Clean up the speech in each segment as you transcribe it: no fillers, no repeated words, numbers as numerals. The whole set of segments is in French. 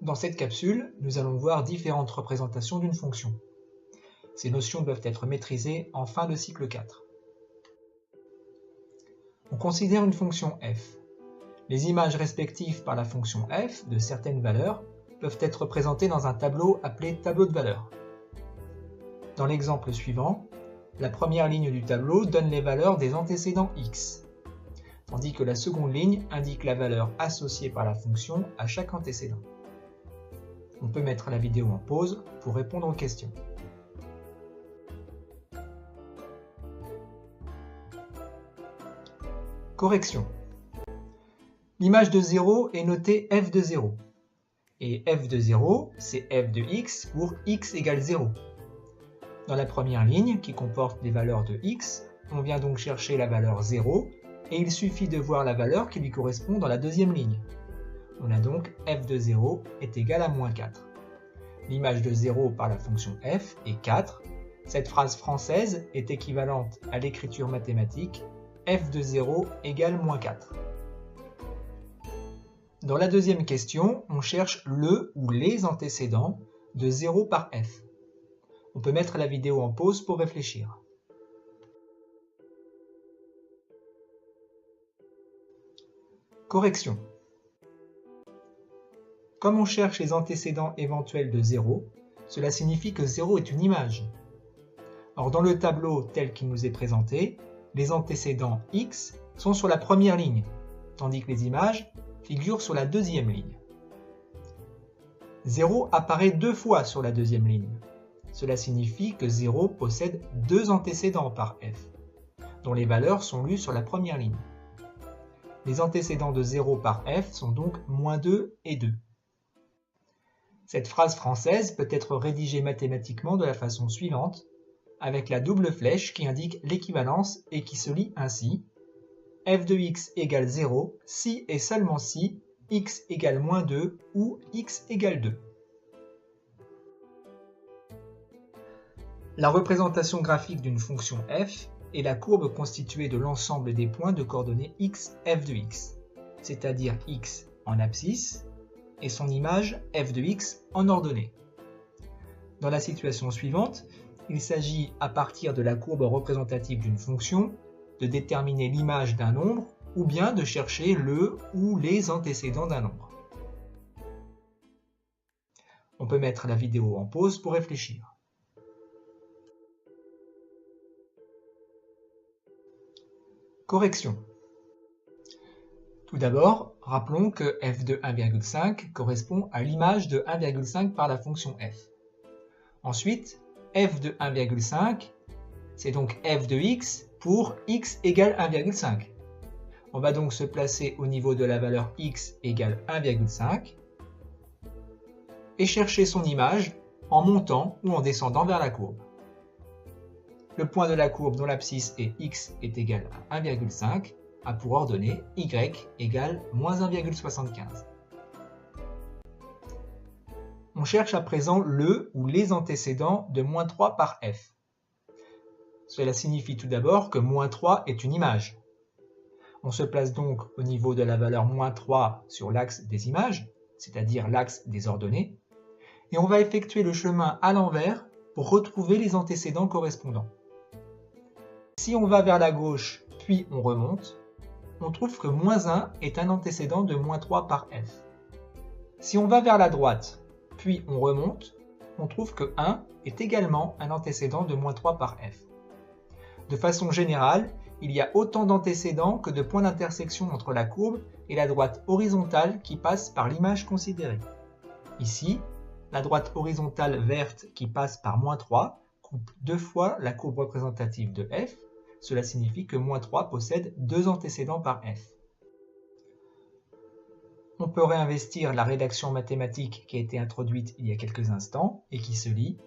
Dans cette capsule, nous allons voir différentes représentations d'une fonction. Ces notions doivent être maîtrisées en fin de cycle 4. On considère une fonction f. Les images respectives par la fonction f de certaines valeurs peuvent être représentées dans un tableau appelé tableau de valeurs. Dans l'exemple suivant, la première ligne du tableau donne les valeurs des antécédents x, tandis que la seconde ligne indique la valeur associée par la fonction à chaque antécédent. On peut mettre la vidéo en pause pour répondre aux questions. Correction. L'image de 0 est notée f de 0. Et f de 0, c'est f de x pour x égale 0. Dans la première ligne, qui comporte les valeurs de x, on vient donc chercher la valeur 0, et il suffit de voir la valeur qui lui correspond dans la deuxième ligne. On a donc f de 0 est égal à moins 4. L'image de 0 par la fonction f est 4. Cette phrase française est équivalente à l'écriture mathématique f de 0 égale moins 4. Dans la deuxième question, on cherche le ou les antécédents de 0 par f. On peut mettre la vidéo en pause pour réfléchir. Correction. Comme on cherche les antécédents éventuels de 0, cela signifie que 0 est une image. Or, dans le tableau tel qu'il nous est présenté, les antécédents x sont sur la première ligne, tandis que les images figurent sur la deuxième ligne. 0 apparaît deux fois sur la deuxième ligne. Cela signifie que 0 possède deux antécédents par f, dont les valeurs sont lues sur la première ligne. Les antécédents de 0 par f sont donc moins 2 et 2. Cette phrase française peut être rédigée mathématiquement de la façon suivante, avec la double flèche qui indique l'équivalence et qui se lit ainsi: f de x égale 0 si et seulement si x égale moins 2 ou x égale 2. La représentation graphique d'une fonction f est la courbe constituée de l'ensemble des points de coordonnées x, f de x, c'est-à-dire x en abscisse et son image f de x en ordonnée. Dans la situation suivante, il s'agit, à partir de la courbe représentative d'une fonction, de déterminer l'image d'un nombre ou bien de chercher le ou les antécédents d'un nombre. On peut mettre la vidéo en pause pour réfléchir. Correction. Tout d'abord, rappelons que f de 1,5 correspond à l'image de 1,5 par la fonction f. Ensuite, f de 1,5, c'est donc f de x pour x égale 1,5. On va donc se placer au niveau de la valeur x égale 1,5 et chercher son image en montant ou en descendant vers la courbe. Le point de la courbe dont l'abscisse est x est égal à 1,5 a pour ordonnée y égale moins 1,75. On cherche à présent le ou les antécédents de moins 3 par f. Cela signifie tout d'abord que moins 3 est une image. On se place donc au niveau de la valeur moins 3 sur l'axe des images, c'est-à-dire l'axe des ordonnées, et on va effectuer le chemin à l'envers pour retrouver les antécédents correspondants. Si on va vers la gauche, puis on remonte, on trouve que moins 1 est un antécédent de moins 3 par f. Si on va vers la droite, puis on remonte, on trouve que 1 est également un antécédent de moins 3 par f. De façon générale, il y a autant d'antécédents que de points d'intersection entre la courbe et la droite horizontale qui passe par l'image considérée. Ici, la droite horizontale verte qui passe par moins 3 coupe deux fois la courbe représentative de f. Cela signifie que moins 3 possède deux antécédents par f. On peut réinvestir la rédaction mathématique qui a été introduite il y a quelques instants et qui se lit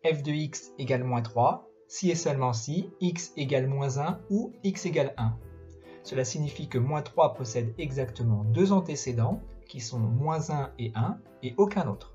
f de x égale moins 3 si et seulement si x égale moins 1 ou x égale 1. Cela signifie que moins 3 possède exactement deux antécédents qui sont moins 1 et 1 et aucun autre.